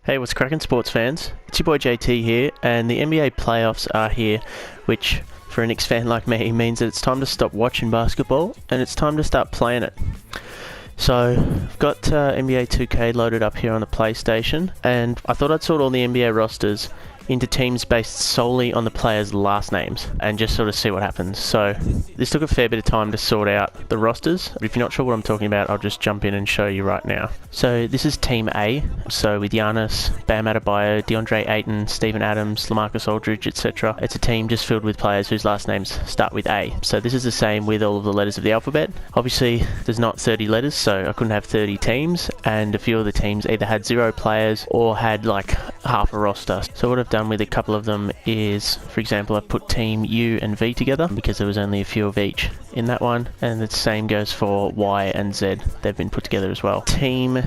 Hey, what's cracking, sports fans? It's your boy JT here, and the NBA playoffs are here, which for a Knicks fan like me means that it's time to stop watching basketball and it's time to start playing it. So I've got NBA 2K loaded up here on the PlayStation, and I thought I'd sort all the NBA rosters into teams based solely on the players' last names and just sort of see what happens. So this took a fair bit of time to sort out the rosters. If you're not sure what I'm talking about, I'll just jump in and show you right now. So this is Team A, so with Giannis, Bam Adebayo, DeAndre Ayton, Steven Adams, LaMarcus Aldridge, etc. It's a team just filled with players whose last names start with A. So this is the same with all of the letters of the alphabet. Obviously there's not 30 letters, so I couldn't have 30 teams, and a few of the teams either had 0 players or had like half a roster. So what I've done with a couple of them is, for example, I've put Team U and V together because there was only a few of each in that one, and the same goes for Y and Z. They've been put together as well. Team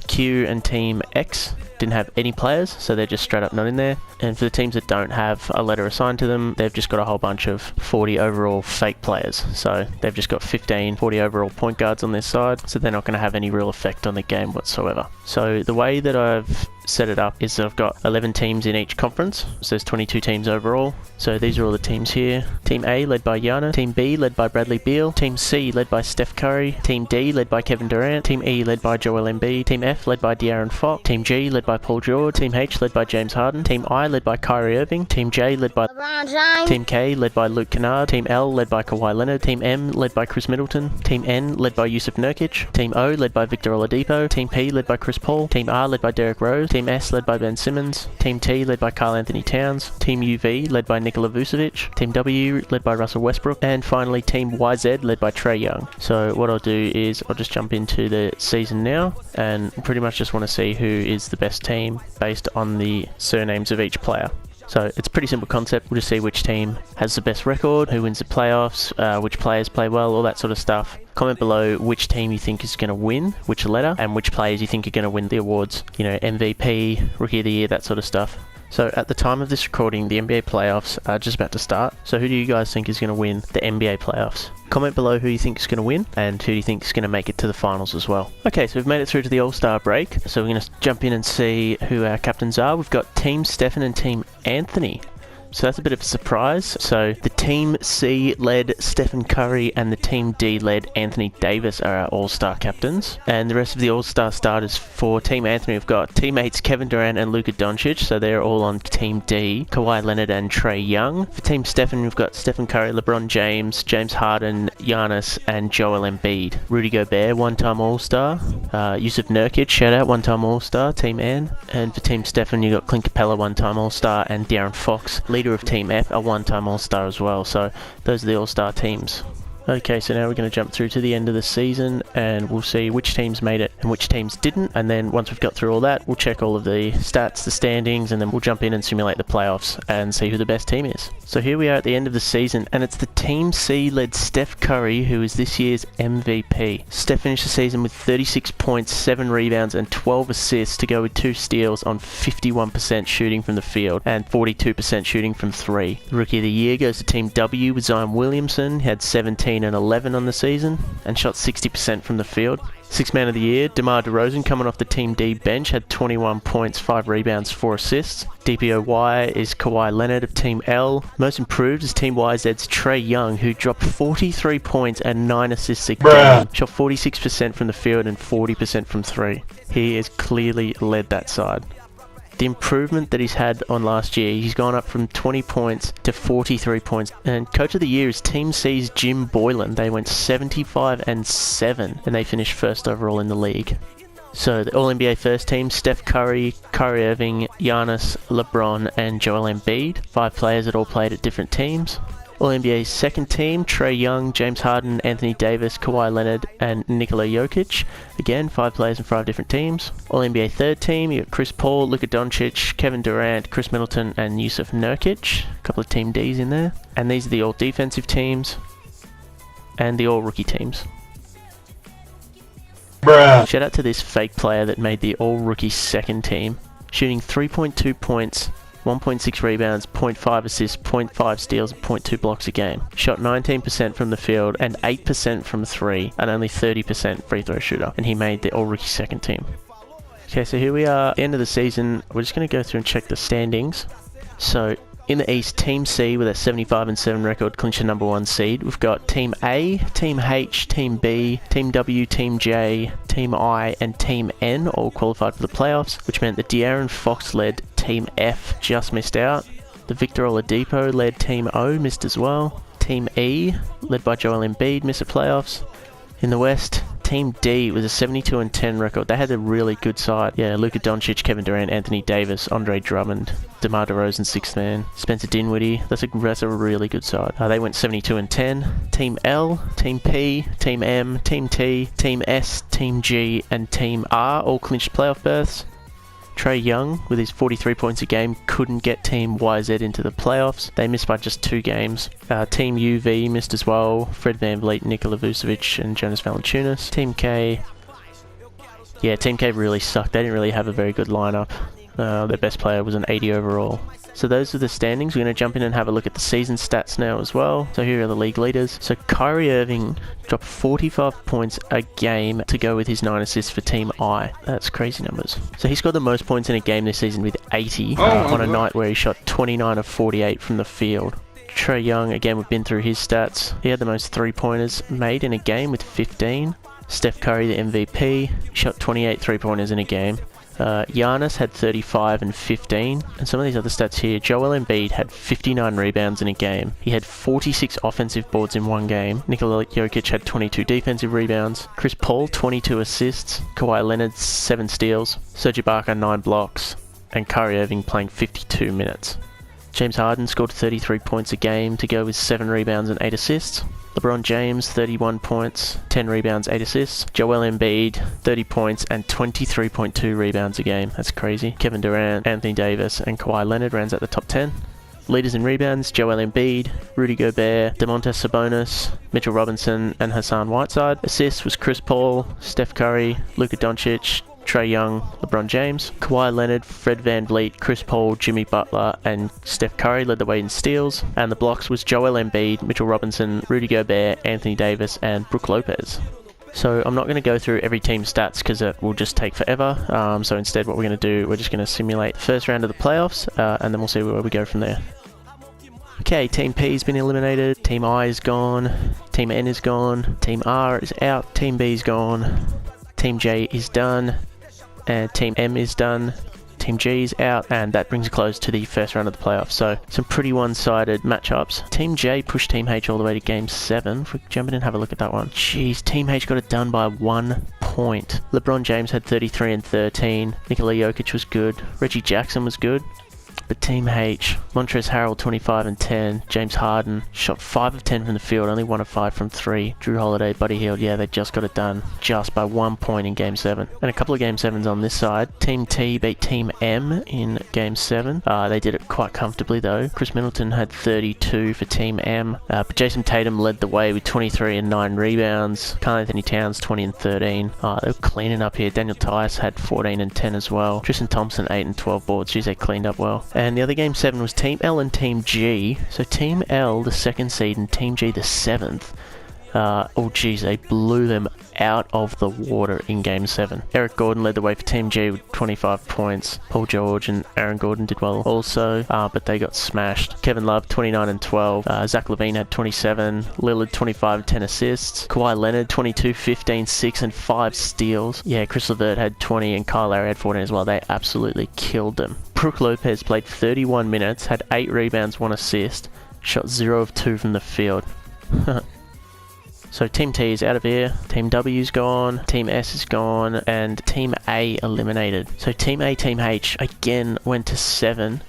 Q and Team X didn't have any players, so they're just straight up not in there. And for the teams that don't have a letter assigned to them, they've just got a whole bunch of 40 overall fake players. So they've just got 15 40 overall point guards on their side, so they're not going to have any real effect on the game whatsoever. So the way that I've set it up is that I've got 11 teams in each conference, so there's 22 teams overall. So these are all the teams here. Team A led by Giannis, Team B led by Bradley Beal, Team C led by Steph Curry, Team D led by Kevin Durant, Team E led by Joel Embiid, Team F led by De'Aaron Fox, Team G led by Paul George, Team H led by James Harden, Team I led by Kyrie Irving, Team J led by LeBron James, Team K led by Luke Kennard, Team L led by Kawhi Leonard, Team M led by Chris Middleton, Team N led by Yusuf Nurkic, Team O led by Victor Oladipo, Team P led by Chris Paul, Team R led by Derrick Rose, Team S led by Ben Simmons, Team T led by Karl Anthony Towns, Team UV led by Nikola Vucevic, Team W led by Russell Westbrook, and finally Team YZ led by Trae Young. So what I'll do is I'll just jump into the season now and pretty much just want to see who is the best team based on the surnames of each player. So it's a pretty simple concept. We'll just see which team has the best record, who wins the playoffs, which players play well, all that sort of stuff. Comment below which team you think is going to win, which letter, and which players you think are going to win the awards. You know, MVP, Rookie of the Year, that sort of stuff. So at the time of this recording, the NBA playoffs are just about to start. So who do you guys think is going to win the NBA playoffs? Comment below who you think is going to win and who do you think is going to make it to the finals as well. Okay, so we've made it through to the All-Star break. So we're going to jump in and see who our captains are. We've got Team Stephen and Team Anthony. So that's a bit of a surprise. So the Team C led Stephen Curry and the Team D led Anthony Davis are our All-Star captains. And the rest of the All-Star starters for Team Anthony, we've got teammates Kevin Durant and Luka Doncic, so they're all on Team D, Kawhi Leonard and Trae Young. For Team Stephen, we've got Stephen Curry, LeBron James, James Harden, Giannis and Joel Embiid. Rudy Gobert, one-time All-Star. Yusuf Nurkic, shout out, one-time All-Star, Team N. And for Team Stephen, you've got Clint Capella, one-time All-Star, and De'Aaron Fox, leader of Team F, a one-time All-Star as well. So those are the All-Star teams. Okay, so now we're going to jump through to the end of the season and we'll see which teams made it and which teams didn't, and then once we've got through all that, we'll check all of the stats, the standings, and then we'll jump in and simulate the playoffs and see who the best team is. So here we are at the end of the season, and it's the Team C led Steph Curry who is this year's MVP. Steph finished the season with 36 points, 7 rebounds and 12 assists to go with 2 steals on 51% shooting from the field and 42% shooting from 3. The Rookie of the Year goes to Team W with Zion Williamson. He had 17 and 11 on the season and shot 60% from the field. Sixth Man of the Year, DeMar DeRozan, coming off the Team D bench, had 21 points, 5 rebounds, 4 assists. DPOY is Kawhi Leonard of Team L. Most improved is Team YZ's Trae Young, who dropped 43 points and 9 assists a game. Shot 46% from the field and 40% from 3. He has clearly led that side. The improvement that he's had on last year, he's gone up from 20 points to 43 points. And Coach of the Year is Team C's Jim Boylan. They went 75-7 and they finished first overall in the league. So the All-NBA first team, Steph Curry, Kyrie Irving, Giannis, LeBron and Joel Embiid. 5 players that all played at different teams. All-NBA second team, Trae Young, James Harden, Anthony Davis, Kawhi Leonard and Nikola Jokic. Again, 5 players in 5 different teams. All-NBA third team, you got Chris Paul, Luka Doncic, Kevin Durant, Chris Middleton and Yusuf Nurkic. A couple of Team Ds in there. And these are the all-defensive teams and the all-rookie teams. Bruh. Shout out to this fake player that made the all-rookie second team, shooting 3.2 points, 1.6 rebounds, 0.5 assists, 0.5 steals, and 0.2 blocks a game. Shot 19% from the field and 8% from 3, and only 30% free throw shooter. And he made the all-rookie second team. Okay, so here we are, end of the season. We're just going to go through and check the standings. So in the East, Team C with a 75-7 record clinch the #1 seed. We've got Team A, Team H, Team B, Team W, Team J, Team I, and Team N all qualified for the playoffs, which meant the De'Aaron Fox-led Team F just missed out. The Victor Oladipo-led Team O missed as well. Team E, led by Joel Embiid, missed the playoffs. In the West, Team D was a 72-10 record. They had a really good side. Yeah, Luka Doncic, Kevin Durant, Anthony Davis, Andre Drummond, DeMar DeRozan, sixth man, Spencer Dinwiddie. That's a really good side. They went 72-10. Team L, Team P, Team M, Team T, Team S, Team G, and Team R all clinched playoff berths. Trae Young, with his 43 points a game, couldn't get Team YZ into the playoffs. They missed by just 2 games. Team UV missed as well. Fred VanVleet, Nikola Vucevic, and Jonas Valanciunas. Team K... Yeah, Team K really sucked. They didn't really have a very good lineup. Their best player was an 80 overall. So those are the standings. We're going to jump in and have a look at the season stats now as well. So here are the league leaders. So Kyrie Irving dropped 45 points a game to go with his 9 assists for Team I. That's crazy numbers. So he scored the most points in a game this season with 80 on a night where he shot 29 of 48 from the field. Trae Young, again, we've been through his stats. He had the most 3-pointers made in a game with 15. Steph Curry, the MVP, shot 28 3-pointers in a game. Giannis had 35 and 15, and some of these other stats here. Joel Embiid had 59 rebounds in a game. He had 46 offensive boards in one game. Nikola Jokic had 22 defensive rebounds. Chris Paul, 22 assists. Kawhi Leonard, 7 steals. Serge Ibaka, 9 blocks. And Kyrie Irving playing 52 minutes. James Harden scored 33 points a game to go with 7 rebounds and 8 assists. LeBron James, 31 points, 10 rebounds, 8 assists. Joel Embiid, 30 points and 23.2 rebounds a game. That's crazy. Kevin Durant, Anthony Davis, and Kawhi Leonard rounds out the top 10. Leaders in rebounds, Joel Embiid, Rudy Gobert, Domantas Sabonis, Mitchell Robinson, and Hassan Whiteside. Assists was Chris Paul, Steph Curry, Luka Doncic, Trae Young, LeBron James. Kawhi Leonard, Fred VanVleet, Chris Paul, Jimmy Butler, and Steph Curry led the way in steals. And the blocks was Joel Embiid, Mitchell Robinson, Rudy Gobert, Anthony Davis, and Brook Lopez. So I'm not going to go through every team's stats because it will just take forever. So instead what we're going to do, we're just going to simulate the first round of the playoffs, and then we'll see where we go from there. Okay, Team P has been eliminated, Team I is gone, Team N is gone, Team R is out, Team B is gone, Team J is done, and Team M is done, Team G is out, and that brings a close to the first round of the playoffs. So some pretty one-sided matchups. Team J pushed Team H all the way to Game 7. If we jump in and have a look at that one. Jeez, Team H got it done by 1 point. LeBron James had 33 and 13. Nikola Jokic was good. Reggie Jackson was good. But Team H, Montrezl Harrell 25 and 10, James Harden shot 5 of 10 from the field, only 1 of 5 from 3. Drew Holiday, Buddy Hield, yeah, they just got it done just by 1 point in Game 7. And a couple of Game 7s on this side. Team T beat Team M in Game 7. They did it quite comfortably though. Chris Middleton had 32 for Team M, but Jason Tatum led the way with 23 and 9 rebounds. Karl Anthony Towns 20 and 13. They were cleaning up here. Daniel Tice had 14 and 10 as well. Tristan Thompson 8 and 12 boards. Geez, they cleaned up well. And the other Game 7 was Team L and Team G. So Team L, the 2nd seed, and Team G, the 7th. Oh geez, they blew them out of the water in Game 7. Eric Gordon led the way for Team G with 25 points. Paul George and Aaron Gordon did well also, but they got smashed. Kevin Love, 29 and 12. Zach LaVine had 27. Lillard, 25, 10 assists. Kawhi Leonard, 22, 15, 6, and 5 steals. Yeah, Chris LeVert had 20, and Kyle Lowry had 14 as well. They absolutely killed them. Brook Lopez played 31 minutes, had 8 rebounds, 1 assist, shot 0 of 2 from the field. So Team T is out of here, Team W is gone, Team S is gone, and Team A eliminated. So Team A, Team H again went to 7,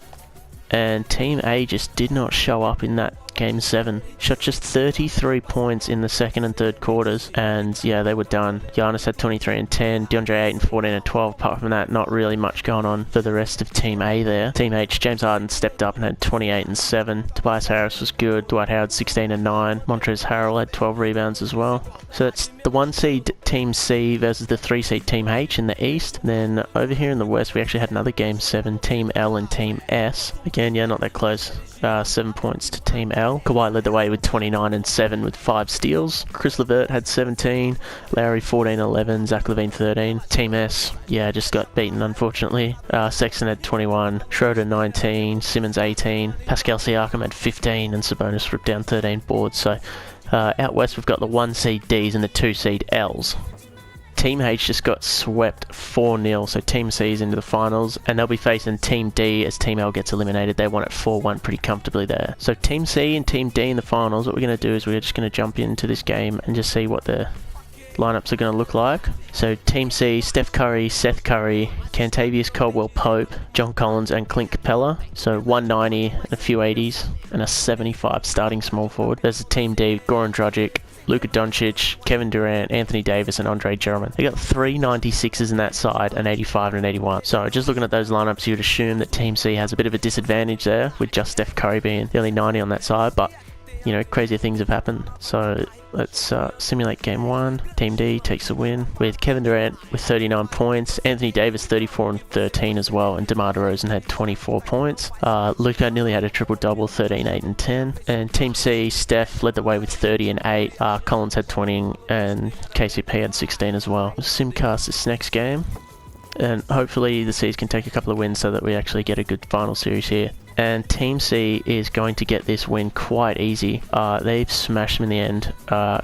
and Team A just did not show up in that Game 7. Shot just 33 points in the second and third quarters, and yeah, they were done. Giannis had 23 and 10, DeAndre 8 and 14 and 12. Apart from that, not really much going on for the rest of Team A there. Team H, James Harden stepped up and had 28 and 7. Tobias Harris was good. Dwight Howard 16 and 9. Montrezl Harrell had 12 rebounds as well. So that's the 1 seed Team C versus the 3 seed Team H in the East. Then over here in the West, we actually had another Game 7, Team L and Team S. Again, yeah, not that close. 7 points to Team L. Kawhi led the way with 29 and 7 with 5 steals. Chris LeVert had 17. Lowry 14 and 11. Zach LaVine 13. Team S, yeah, just got beaten unfortunately. Sexton had 21. Schroeder 19. Simmons 18. Pascal Siakam had 15 and Sabonis ripped down 13 boards. So out west we've got the 1 seed Ds and the 2 seed Ls. Team H just got swept 4-0, so Team C is into the finals, and they'll be facing Team D as Team L gets eliminated. They won it 4-1 pretty comfortably there. So Team C and Team D in the finals, what we're going to do is we're just going to jump into this game and just see what the lineups are going to look like. So Team C, Steph Curry, Seth Curry, Kentavious Caldwell-Pope, John Collins and Clint Capella. So 190 and a few 80s and a 75 starting small forward. There's the Team D, Goran Dragic, Luka Doncic, Kevin Durant, Anthony Davis and Andre Drummond. They got 3 96s in that side, an 85 and an 81. So just looking at those lineups, you'd assume that Team C has a bit of a disadvantage there with just Steph Curry being the only 90 on that side, but you know, crazier things have happened. So let's simulate Game 1. Team D takes the win with Kevin Durant with 39 points, Anthony Davis 34 and 13 as well, and DeMar DeRozan had 24 points. Luka nearly had a triple-double, 13, 8 and 10. And Team C, Steph led the way with 30 and 8. Collins had 20 and KCP had 16 as well. We'll simcast this next game, and hopefully the C's can take a couple of wins so that we actually get a good final series here. And Team C is going to get this win quite easy. They've smashed them in the end.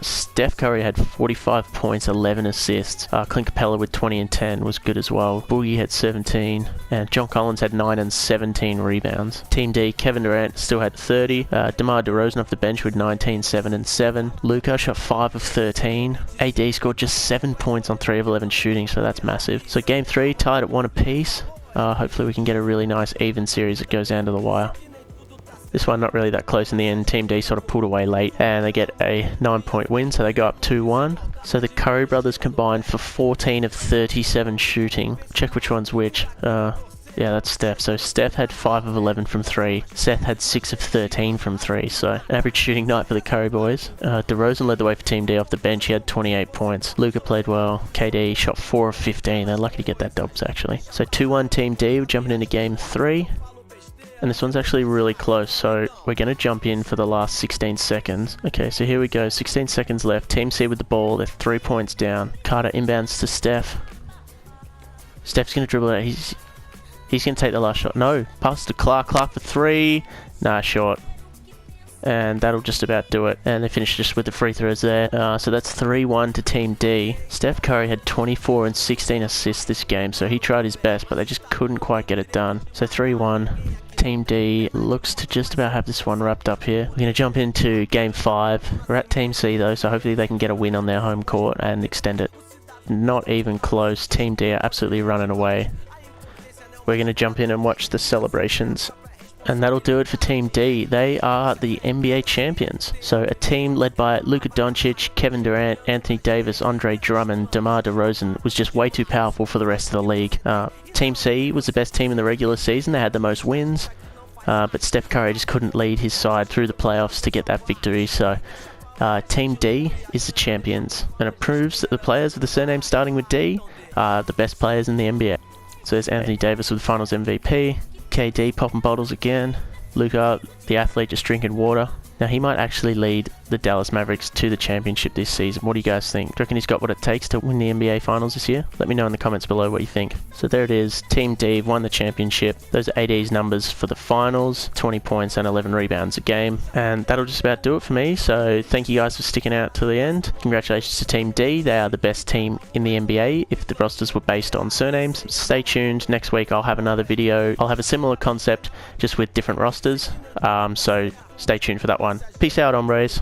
Steph Curry had 45 points, 11 assists. Clint Capella with 20 and 10 was good as well. Boogie had 17. And John Collins had 9 and 17 rebounds. Team D, Kevin Durant still had 30. DeMar DeRozan off the bench with 19, 7 and 7. Luka shot 5 of 13. AD scored just 7 points on 3 of 11 shooting, so that's massive. So Game 3 tied at 1 apiece. Hopefully we can get a really nice even series that goes down to the wire. This one not really that close in the end. Team D sort of pulled away late and they get a 9-point win, so they go up 2-1. So the Curry brothers combined for 14 of 37 shooting. Check which one's which. Yeah, that's Steph. So Steph had 5 of 11 from 3. Seth had 6 of 13 from 3. So an average shooting night for the Curry boys. DeRozan led the way for Team D off the bench. He had 28 points. Luka played well. KD shot 4 of 15. They're lucky to get that dubs actually. So 2-1 Team D. We're jumping into Game 3. And this one's actually really close, so we're going to jump in for the last 16 seconds. Okay, so here we go. 16 seconds left. Team C with the ball. They're 3 points down. Carter inbounds to Steph. Steph's going to dribble it. He's going to take the last shot. No. Pass to Clark. Clark for 3. Nah, short. And that'll just about do it. And they finish just with the free throws there. So that's 3-1 to Team D. Steph Curry had 24 and 16 assists this game, so he tried his best, but they just couldn't quite get it done. So 3-1. Team D looks to just about have this one wrapped up here. We're going to jump into Game 5. We're at Team C though, so hopefully they can get a win on their home court and extend it. Not even close. Team D are absolutely running away. We're going to jump in and watch the celebrations. And that'll do it for Team D. They are the NBA champions. So a team led by Luka Doncic, Kevin Durant, Anthony Davis, Andre Drummond, DeMar DeRozan was just way too powerful for the rest of the league. Team C was the best team in the regular season. They had the most wins. But Steph Curry just couldn't lead his side through the playoffs to get that victory. So Team D is the champions. And it proves that the players with the surname starting with D are the best players in the NBA. So there's Anthony Davis with Finals MVP. KD popping bottles again. Luka, the athlete, just drinking water. Now he might actually lead the Dallas Mavericks to the championship this season. What do you guys think? Do you reckon he's got what it takes to win the NBA Finals this year? Let me know in the comments below what you think. So there it is. Team D won the championship. Those are AD's numbers for the finals. 20 points and 11 rebounds a game. And that'll just about do it for me. So thank you guys for sticking out to the end. Congratulations to Team D. They are the best team in the NBA if the rosters were based on surnames. Stay tuned. Next week I'll have another video. I'll have a similar concept just with different rosters. So stay tuned for that one. Peace out, hombres.